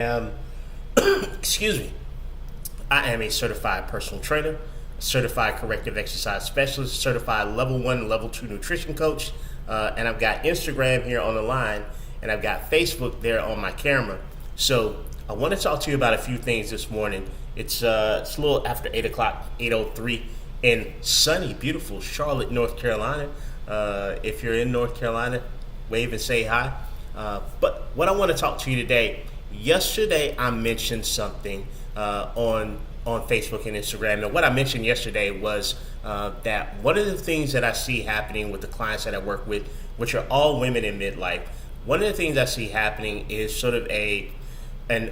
Um, excuse me. I am a certified personal trainer, certified corrective exercise specialist, certified level 1, level 2 nutrition coach, and I've got Instagram here on the line, and I've got Facebook there on my camera. So I want to talk to you about a few things this morning. It's a little after 8 o'clock, 8:03, in sunny, beautiful Charlotte, North Carolina. If you're in North Carolina, wave and say hi. But what I want to talk to you today, yesterday I mentioned something on Facebook and Instagram. And what I mentioned yesterday was that one of the things that I see happening with the clients that I work with, which are all women in midlife, one of the things I see happening is sort of an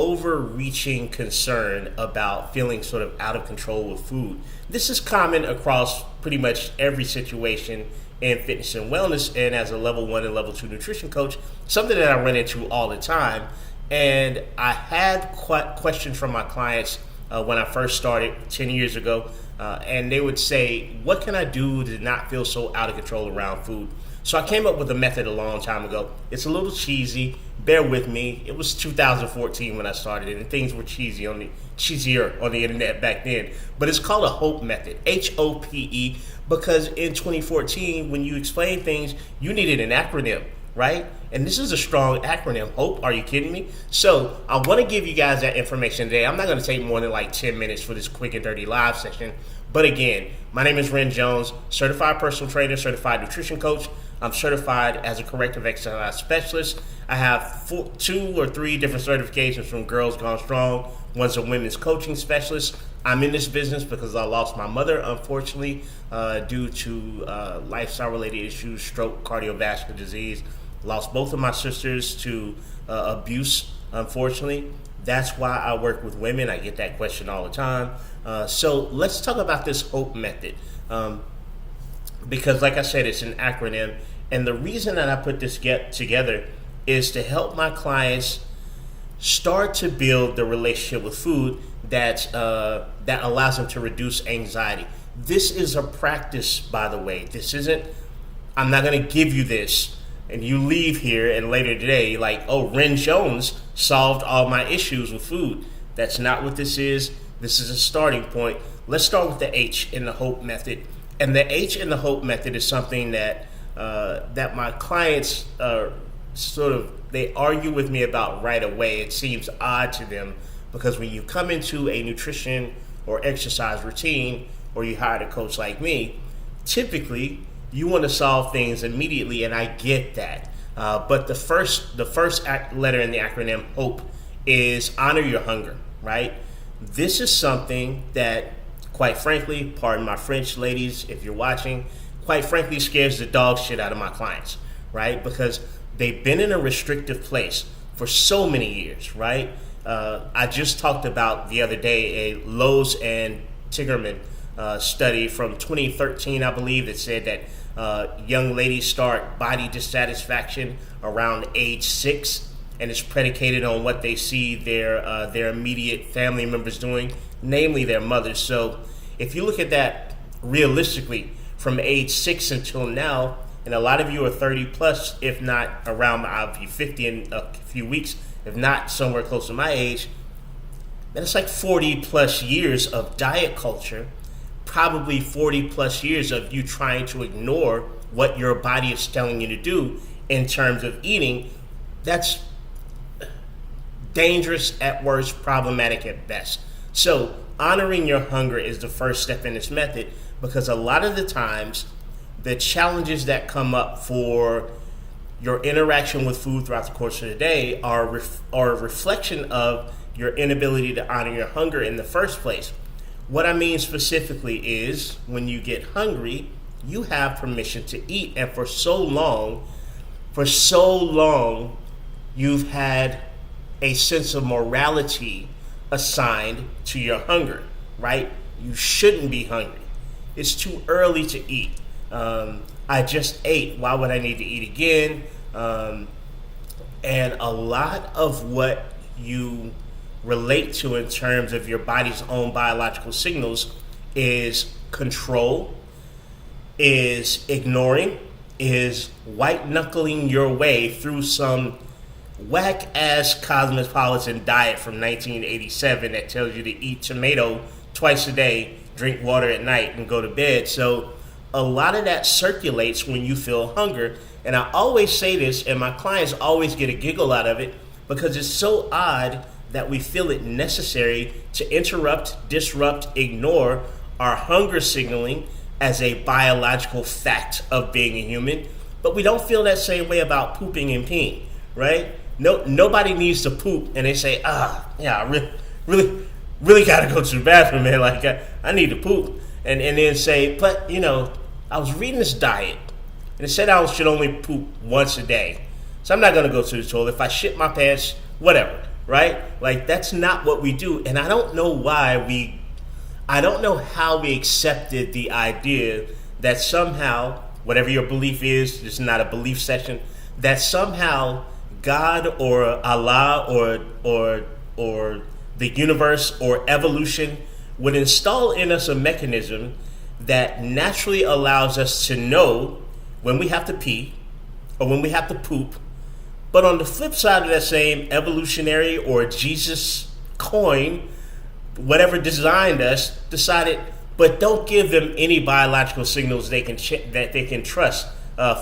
overreaching concern about feeling sort of out of control with food. This is common across pretty much every situation in fitness and wellness, and as a level 1 and level 2 nutrition coach, something that I run into all the time. And I had questions from my clients when I first started 10 years ago, and they would say, what can I do to not feel so out of control around food? So I came up with a method a long time ago. It's a little cheesy. Bear with me. It was 2014 when I started it, and things were cheesier on the internet back then. But it's called a H.O.P.E method, H.O.P.E, because in 2014, when you explain things, you needed an acronym, right? And this is a strong acronym, HOPE. Are you kidding me? So I want to give you guys that information today. I'm not going to take more than like 10 minutes for this quick and dirty live session. But again, my name is Ren Jones, certified personal trainer, certified nutrition coach. I'm certified as a corrective exercise specialist. I have 2 or 3 different certifications from Girls Gone Strong. One's a women's coaching specialist. I'm in this business because I lost my mother, unfortunately, due to lifestyle-related issues, stroke, cardiovascular disease. Lost both of my sisters to abuse, unfortunately. That's why I work with women. I get that question all the time. So let's talk about this H.O.P.E method. Because like I said, it's an acronym. And the reason that I put this together is to help my clients start to build the relationship with food that allows them to reduce anxiety. This is a practice, by the way. This isn't, I'm not going to give you this and you leave here and later today like, oh, Ren Jones solved all my issues with food. That's not what this is. This is a starting point. Let's start with the H in the H.O.P.E method. And the H in the H.O.P.E method is something that my clients they argue with me about right away. It seems odd to them because when you come into a nutrition or exercise routine, or you hire a coach like me, typically you want to solve things immediately, and I get that. But the first letter in the acronym HOPE is honor your hunger, right? This is something that, quite frankly, pardon my French, ladies, if you're watching, quite frankly scares the dog shit out of my clients, right? Because they've been in a restrictive place for so many years, right? I just talked about the other day a Lowe's and Tigerman study from 2013, I believe, that said that young ladies start body dissatisfaction around age 6, and it's predicated on what they see their immediate family members doing, namely their mothers. So if you look at that realistically from age 6 until now, and a lot of you are 30 plus, if not around, I'll be 50 in a few weeks, if not somewhere close to my age, then it's like 40 plus years of diet culture, probably 40 plus years of you trying to ignore what your body is telling you to do in terms of eating. That's dangerous at worst, problematic at best. So honoring your hunger is the first step in this method, because a lot of the times the challenges that come up for your interaction with food throughout the course of the day are a reflection of your inability to honor your hunger in the first place. What I mean specifically is when you get hungry, you have permission to eat. And for so long, you've had a sense of morality assigned to your hunger, right? You shouldn't be hungry. It's too early to eat. I just ate. Why would I need to eat again? And a lot of what you relate to in terms of your body's own biological signals is control, is ignoring, is white knuckling your way through some whack ass cosmopolitan diet from 1987 that tells you to eat tomato twice a day, drink water at night, and go to bed. So a lot of that circulates when you feel hunger. And I always say this, and my clients always get a giggle out of it, because it's so odd that we feel it necessary to interrupt, disrupt, ignore our hunger signaling as a biological fact of being a human. But we don't feel that same way about pooping and peeing, right? No, nobody needs to poop and they say, I really got to go to the bathroom, man. Like, I need to poop. And then say, but, I was reading this diet and it said I should only poop once a day. So I'm not going to go to the toilet. If I shit my pants, whatever, right? Like, that's not what we do. And I don't know how we accepted the idea that somehow, whatever your belief is, this is not a belief session, that somehow God or Allah or the universe or evolution would install in us a mechanism that naturally allows us to know when we have to pee or when we have to poop. But on the flip side of that same evolutionary or Jesus coin, whatever designed us, decided, but don't give them any biological signals that they can trust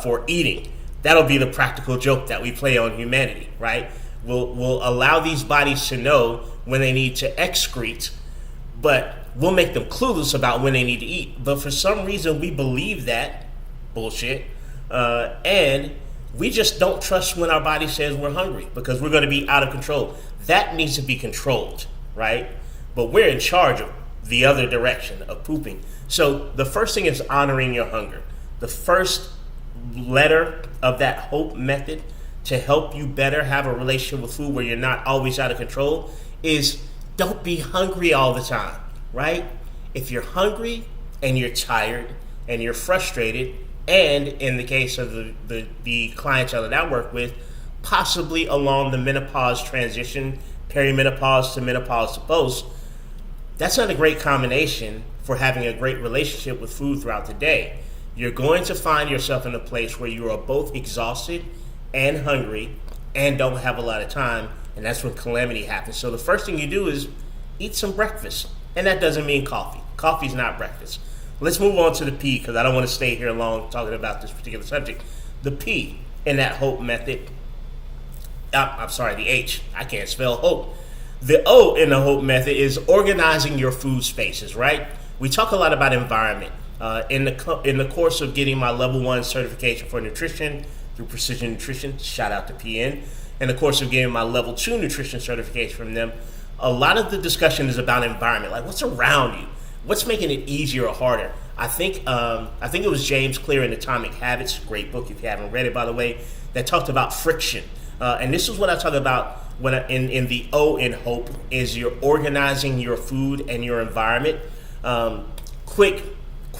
for eating. That'll be the practical joke that we play on humanity, right? We'll allow these bodies to know when they need to excrete, but we'll make them clueless about when they need to eat. But for some reason, we believe that bullshit, and we just don't trust when our body says we're hungry because we're going to be out of control. That needs to be controlled, right? But we're in charge of the other direction of pooping. So the first thing is honoring your hunger. The first letter of that HOPE method to help you better have a relationship with food where you're not always out of control is don't be hungry all the time, right? If you're hungry and you're tired and you're frustrated, and in the case of the clientele that I work with, possibly along the menopause transition, perimenopause to menopause to post, that's not a great combination for having a great relationship with food throughout the day. You're going to find yourself in a place where you are both exhausted and hungry and don't have a lot of time, and that's when calamity happens. So the first thing you do is eat some breakfast, and that doesn't mean coffee. Coffee's not breakfast. Let's move on to the P, because I don't want to stay here long talking about this particular subject. The P in that HOPE method, the H, I can't spell HOPE. The O in the HOPE method is organizing your food spaces, right? We talk a lot about environment. In the course of getting my level 1 certification for nutrition through Precision Nutrition, shout out to PN, in the course of getting my level 2 nutrition certification from them, a lot of the discussion is about environment, like what's around you, what's making it easier or harder. I think it was James Clear in Atomic Habits, great book if you haven't read it, by the way, that talked about friction. And this is what I talk about when in the O in HOPE is you're organizing your food and your environment. Quick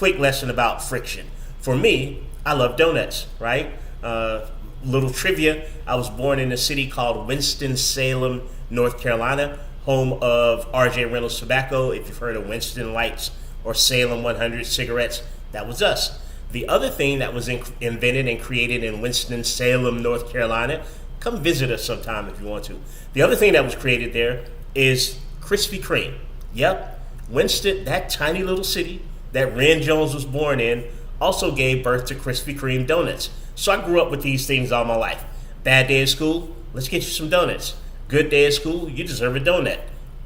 lesson about friction. For me, I love donuts, right? Little trivia, I was born in a city called Winston-Salem, North Carolina, home of R.J. Reynolds Tobacco. If you've heard of Winston Lights or Salem 100 cigarettes, that was us. The other thing that was invented and created in Winston-Salem, North Carolina, come visit us sometime if you want to. The other thing that was created there is Krispy Kreme. Yep, Winston, that tiny little city that Ren Jones was born in, also gave birth to Krispy Kreme donuts. So I grew up with these things all my life. Bad day at school, let's get you some donuts. Good day at school, you deserve a donut.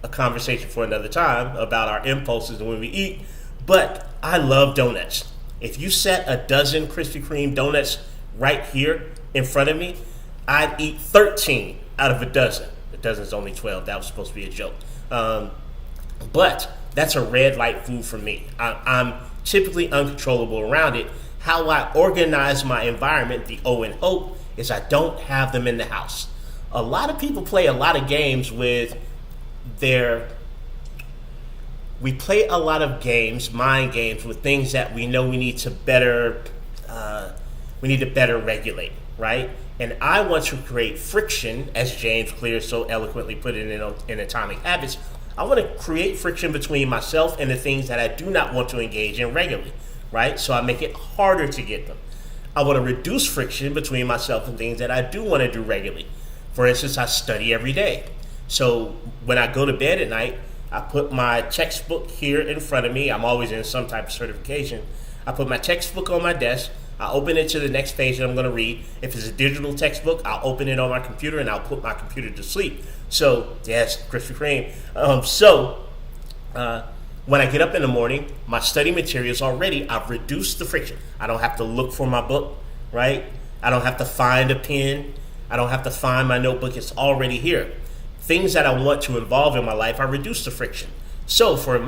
A conversation for another time about our impulses and when we eat. But I love donuts. If you set a dozen Krispy Kreme donuts right here in front of me, I'd eat 13 out of a dozen. A dozen's only 12. That was supposed to be a joke. But that's a red light food for me. I'm typically uncontrollable around it. How I organize my environment, the O in HOPE, is I don't have them in the house. A lot of people play a lot of games with we play a lot of games, mind games, with things that we know we need to better regulate, right? And I want to create friction, as James Clear so eloquently put it in Atomic Habits. I want to create friction between myself and the things that I do not want to engage in regularly, right? So I make it harder to get them. I want to reduce friction between myself and things that I do want to do regularly. For instance, I study every day. So when I go to bed at night, I put my textbook here in front of me. I'm always in some type of certification. I put my textbook on my desk. I open it to the next page that I'm going to read. If it's a digital textbook, I'll open it on my computer and I'll put my computer to sleep. So, yes, Krispy Kreme. When I get up in the morning, my study materials already, I've reduced the friction. I don't have to look for my book, right? I don't have to find a pen. I don't have to find my notebook. It's already here. Things that I want to involve in my life, I reduce the friction. So for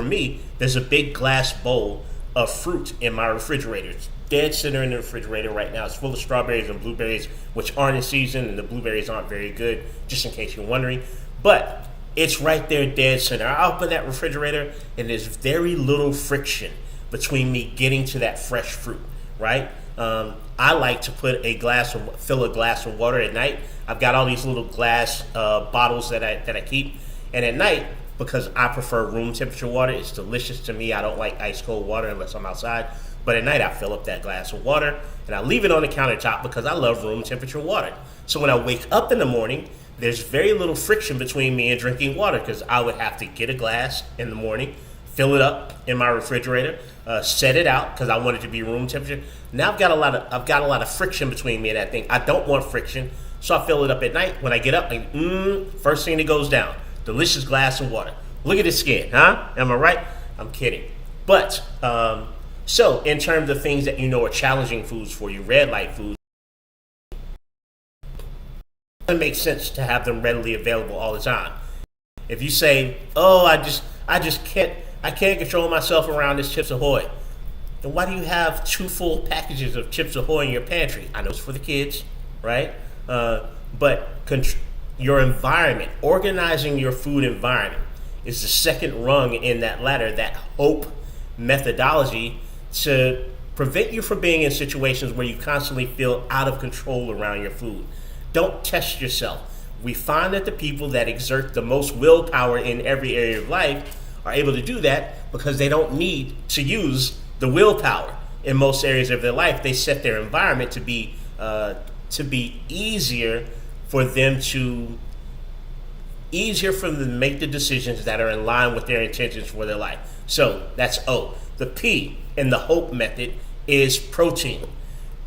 me, there's a big glass bowl of fruit in my refrigerator. It's dead center in the refrigerator right now. It's full of strawberries and blueberries, which aren't in season, and the blueberries aren't very good, just in case you're wondering. But it's right there dead center. I open that refrigerator, and there's very little friction between me getting to that fresh fruit, right? I like to fill a glass of water at night. I've got all these little glass bottles that I keep, and at night, because I prefer room temperature water, it's delicious to me. I don't like ice cold water unless I'm outside. But at night, I fill up that glass of water and I leave it on the countertop because I love room temperature water. So when I wake up in the morning, there's very little friction between me and drinking water because I would have to get a glass in the morning, fill it up in my refrigerator, set it out because I want it to be room temperature. Now I've got a lot of friction between me and that thing. I don't want friction, so I fill it up at night. When I get up, first thing that goes down, delicious glass of water. Look at the skin, huh? Am I right? I'm kidding. But so in terms of things that you know are challenging foods for you, red light foods, it makes sense to have them readily available all the time. If you say, "Oh, I just can't control myself around this Chips Ahoy," then why do you have 2 full packages of Chips Ahoy in your pantry? I know it's for the kids, right? But your environment, organizing your food environment, is the second rung in that ladder, that HOPE methodology, to prevent you from being in situations where you constantly feel out of control around your food. Don't test yourself. We find that the people that exert the most willpower in every area of life are able to do that because they don't need to use the willpower in most areas of their life. They set their environment to be easier for them to make the decisions that are in line with their intentions for their life. So that's O. The P in the HOPE method is protein.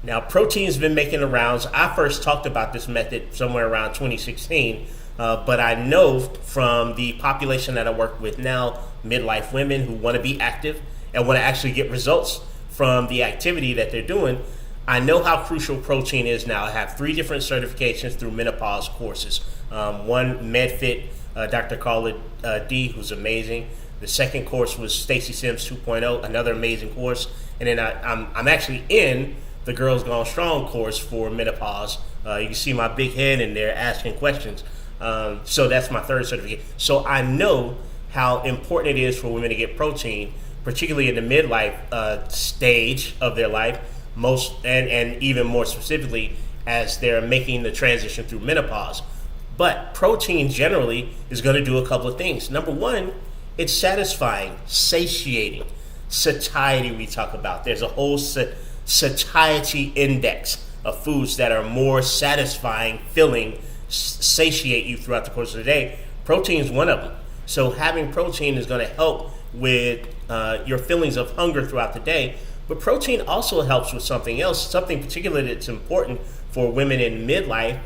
Now, protein's been making the rounds. I first talked about this method somewhere around 2016, but I know from the population that I work with now, midlife women who want to be active and want to actually get results from the activity that they're doing, I know how crucial protein is now. I have 3 different certifications through menopause courses. One, MedFit, Dr. Carla D, who's amazing. The second course was Stacy Sims 2.0, another amazing course. And then I'm actually in the Girls Gone Strong course for menopause. You can see my big head in there asking questions. So that's my 3rd certificate. So I know how important it is for women to get protein, particularly in the midlife stage of their life, and even more specifically as they're making the transition through menopause. But protein generally is going to do a couple of things. Number one, it's satisfying, satiating. Satiety we talk about. There's a whole satiety index of foods that are more satisfying, filling, satiate you throughout the course of the day. Protein is one of them. So having protein is going to help with your feelings of hunger throughout the day. But protein also helps with something else, something particularly that's important for women in midlife,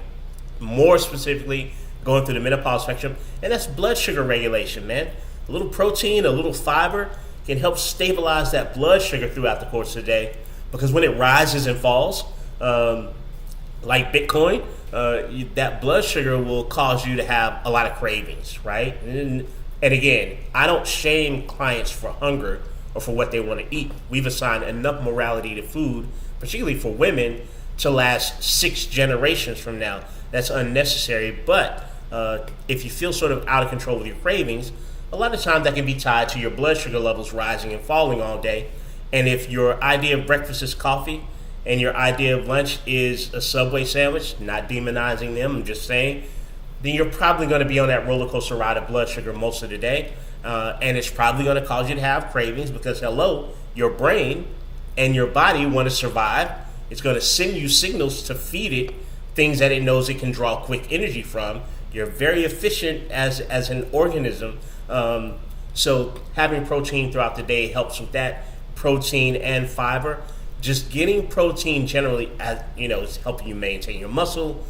more specifically going through the menopause spectrum, and that's blood sugar regulation, man. A little protein, a little fiber can help stabilize that blood sugar throughout the course of the day, because when it rises and falls, like Bitcoin, that blood sugar will cause you to have a lot of cravings, right? And again, I don't shame clients for hunger or for what they want to eat. We've assigned enough morality to food, particularly for women, to last 6 generations from now. That's unnecessary, but if you feel sort of out of control with your cravings, a lot of times that can be tied to your blood sugar levels rising and falling all day. And if your idea of breakfast is coffee and your idea of lunch is a Subway sandwich, not demonizing them, I'm just saying, then you're probably going to be on that roller coaster ride of blood sugar most of the day. And it's probably going to cause you to have cravings because, hello, your brain and your body want to survive. It's going to send you signals to feed it things that it knows it can draw quick energy from. You're very efficient as an organism. So having protein throughout the day helps with that. Protein and fiber. Just getting protein generally, is helping you maintain your muscle.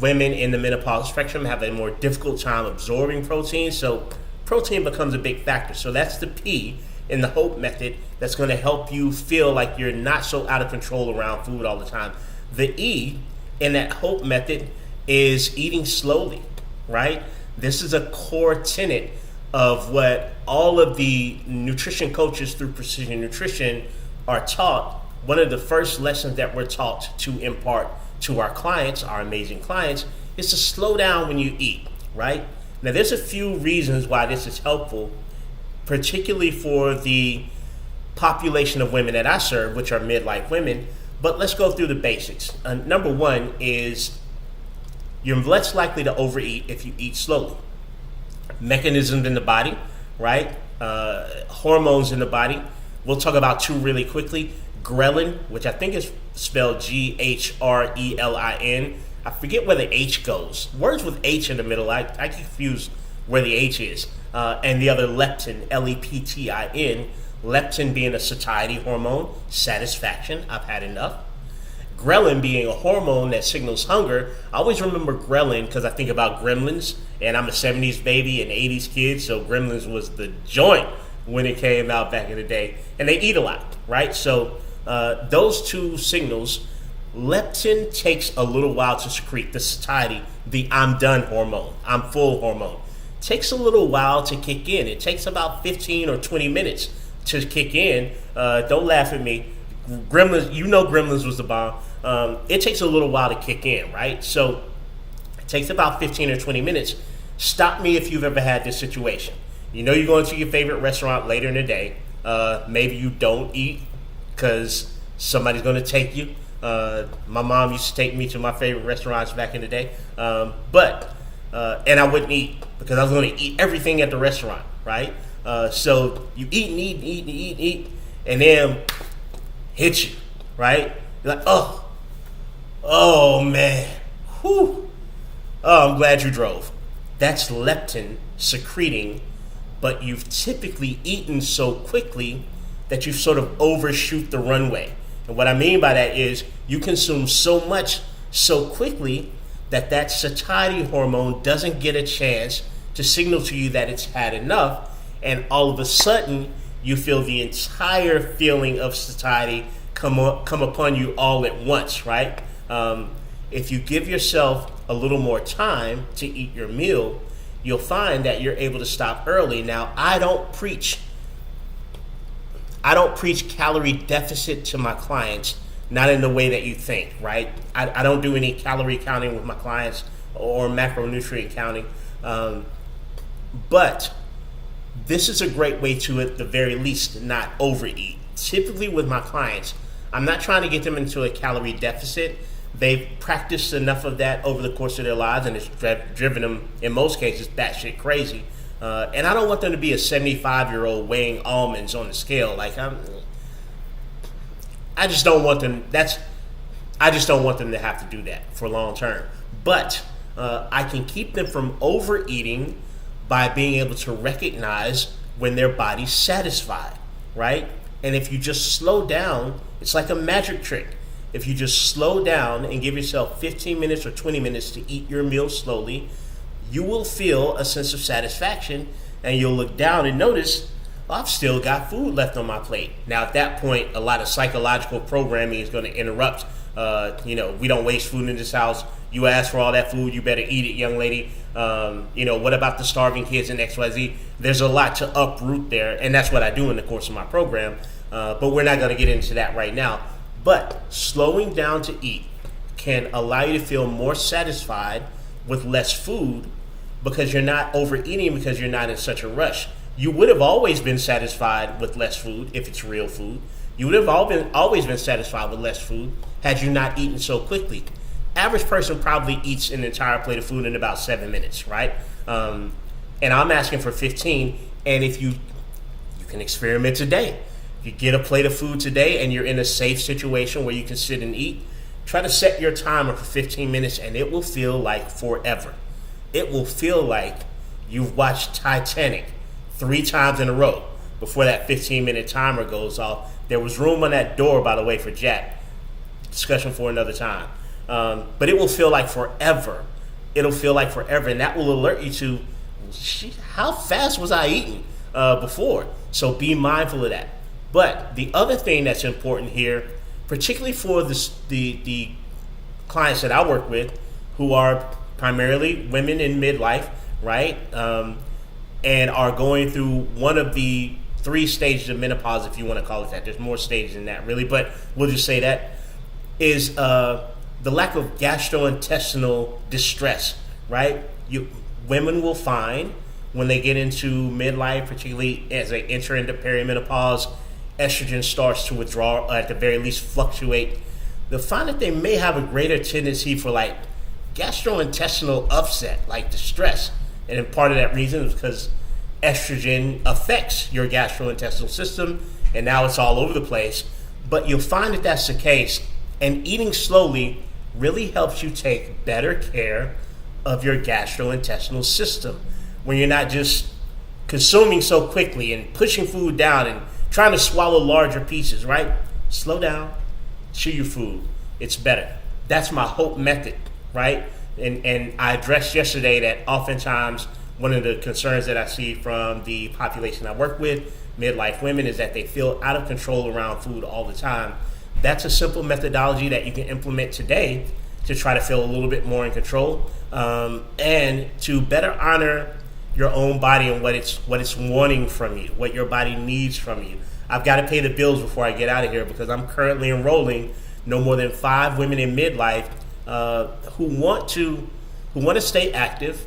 Women in the menopausal spectrum have a more difficult time absorbing protein, so protein becomes a big factor. So that's the P in the HOPE method that's going to help you feel like you're not so out of control around food all the time. The E in that HOPE method is eating slowly, right? This is a core tenet of what all of the nutrition coaches through Precision Nutrition are taught. One of the first lessons that we're taught to impart to our clients, our amazing clients, is to slow down when you eat, right? Now, there's a few reasons why this is helpful, particularly for the population of women that I serve, which are midlife women. But let's go through the basics. Number one is you're less likely to overeat if you eat slowly. Mechanisms in the body, right? Hormones in the body. We'll talk about two really quickly. Ghrelin, which I think is spelled Ghrelin. I forget where the H goes. Words with H in the middle, I confuse where the H is. And the other leptin, Leptin. Leptin being a satiety hormone, satisfaction, I've had enough. Ghrelin being a hormone that signals hunger. I always remember ghrelin because I think about Gremlins, and I'm a 70s baby and 80s kid, so Gremlins was the joint when it came out back in the day. And they eat a lot, right? So those two signals, leptin takes a little while to secrete. The satiety, the I'm done hormone, I'm full hormone, takes a little while to kick in. It takes about 15 or 20 minutes to kick in. Don't laugh at me. Gremlins, Gremlins was the bomb. It takes a little while to kick in, right? So it takes about 15 or 20 minutes. Stop me if you've ever had this situation. You're going to your favorite restaurant later in the day. Maybe you don't eat because somebody's going to take you. My mom used to take me to my favorite restaurants back in the day. And I wouldn't eat because I was going to eat everything at the restaurant, right? So you eat, and then hit you, right? You're like, oh man, whew. Oh, I'm glad you drove. That's leptin secreting, but you've typically eaten so quickly that you sort of overshoot the runway. And what I mean by that is you consume so much so quickly that satiety hormone doesn't get a chance to signal to you that it's had enough, and all of a sudden you feel the entire feeling of satiety come upon you all at once, right? If you give yourself a little more time to eat your meal, you'll find that you're able to stop early. Now, I don't preach calorie deficit to my clients, not in the way that you think, right? I don't do any calorie counting with my clients or macronutrient counting. But this is a great way to, at the very least, not overeat. Typically with my clients, I'm not trying to get them into a calorie deficit. They've practiced enough of that over the course of their lives, and it's driven them, in most cases, batshit crazy. And I don't want them to be a 75-year-old weighing almonds on the scale. I just don't want them. I just don't want them to have to do that for long term. But I can keep them from overeating by being able to recognize when their body's satisfied, right? And if you just slow down, it's like a magic trick. If you just slow down and give yourself 15 minutes or 20 minutes to eat your meal slowly, you will feel a sense of satisfaction, and you'll look down and notice, I've still got food left on my plate. Now, at that point, a lot of psychological programming is going to interrupt. We don't waste food in this house. You ask for all that food, you better eat it, young lady. What about the starving kids in XYZ? There's a lot to uproot there, and that's what I do in the course of my program. But we're not going to get into that right now. But slowing down to eat can allow you to feel more satisfied with less food because you're not overeating, because you're not in such a rush. You would have always been satisfied with less food if it's real food. You would have always been satisfied with less food had you not eaten so quickly. Average person probably eats an entire plate of food in about 7 minutes, right? And I'm asking for 15. And if you can experiment today. If you get a plate of food today and you're in a safe situation where you can sit and eat, Try to set your timer for 15 minutes and it will feel like forever. It will feel like you've watched Titanic 3 times in a row before that 15-minute timer goes off. There was room on that door, by the way, for Jack. Discussion for another time. But it will feel like forever. It'll feel like forever, and that will alert you to, how fast was I eating before? So be mindful of that. But the other thing that's important here, particularly for the clients that I work with, who are primarily women in midlife, right, and are going through one of the 3 stages of menopause, if you want to call it that. There's more stages than that, really, but we'll just say that, is the lack of gastrointestinal distress, right? Women will find when they get into midlife, particularly as they enter into perimenopause, estrogen starts to withdraw, or at the very least fluctuate. They'll find that they may have a greater tendency for like gastrointestinal upset, like distress. And then part of that reason is because estrogen affects your gastrointestinal system, and now it's all over the place. But you'll find that that's the case, and eating slowly really helps you take better care of your gastrointestinal system when you're not just consuming so quickly and pushing food down and trying to swallow larger pieces, right? Slow down, chew your food. It's better. That's my H.O.P.E method, right? And I addressed yesterday that oftentimes one of the concerns that I see from the population I work with, midlife women, is that they feel out of control around food all the time. That's a simple methodology that you can implement today to try to feel a little bit more in control, and to better honor your own body and what it's wanting from you, what your body needs from you. I've got to pay the bills before I get out of here, because I'm currently enrolling no more than 5 women in midlife who want to stay active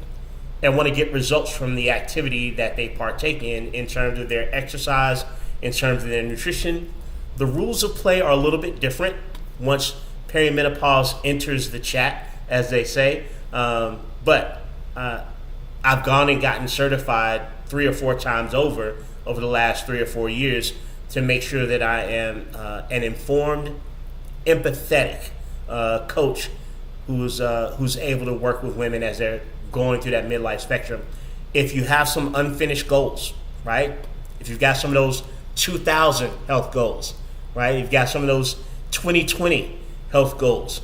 and want to get results from the activity that they partake in terms of their exercise, in terms of their nutrition. The rules of play are a little bit different once perimenopause enters the chat, as they say. But I've gone and gotten certified 3 or 4 times over the last 3 or 4 years to make sure that I am an informed, empathetic coach who's able to work with women as they're going through that midlife spectrum. If you have some unfinished goals, right? If you've got some of those 2000 health goals, right? You've got some of those 2020 health goals.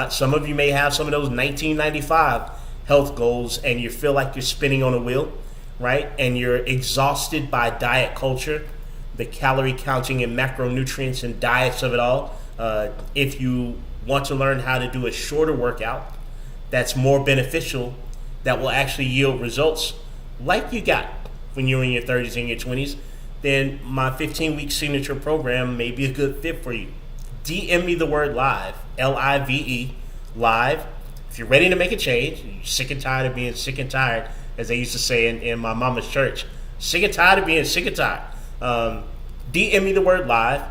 Some of you may have some of those 1995 health goals, and you feel like you're spinning on a wheel, right? And you're exhausted by diet culture, the calorie counting and macronutrients and diets of it all. If you want to learn how to do a shorter workout that's more beneficial, that will actually yield results like you got when you were in your 30s and your 20s, then my 15-week signature program may be a good fit for you. DM me the word live, L-I-V-E, live. If you're ready to make a change, you're sick and tired of being sick and tired, as they used to say in my mama's church, sick and tired of being sick and tired. DM me the word live.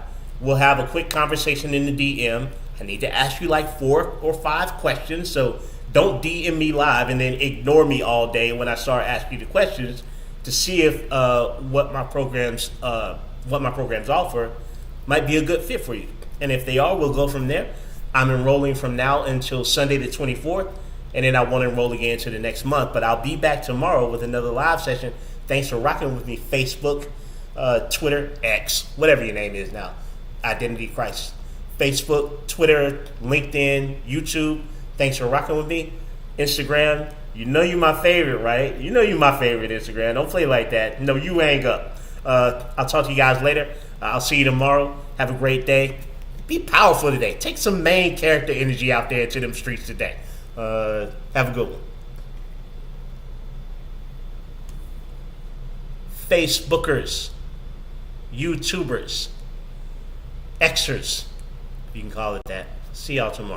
We'll have a quick conversation in the DM. I need to ask you like 4 or 5 questions, so don't DM me live and then ignore me all day when I start asking you the questions, to see if what my programs offer might be a good fit for you. And if they are, we'll go from there. I'm enrolling from now until Sunday the 24th, and then I want to enroll again to the next month. But I'll be back tomorrow with another live session. Thanks for rocking with me. Facebook, Twitter, X, whatever your name is now. Identity Crisis. Facebook, Twitter, LinkedIn, YouTube. Thanks for rocking with me. Instagram, you know you my favorite, right? You know you my favorite, Instagram. Don't play like that. No, you hang up. I'll talk to you guys later. I'll see you tomorrow. Have a great day. Be powerful today. Take some main character energy out there into them streets today. Have a good one. Facebookers, YouTubers, Xers, if you can call it that. See y'all tomorrow.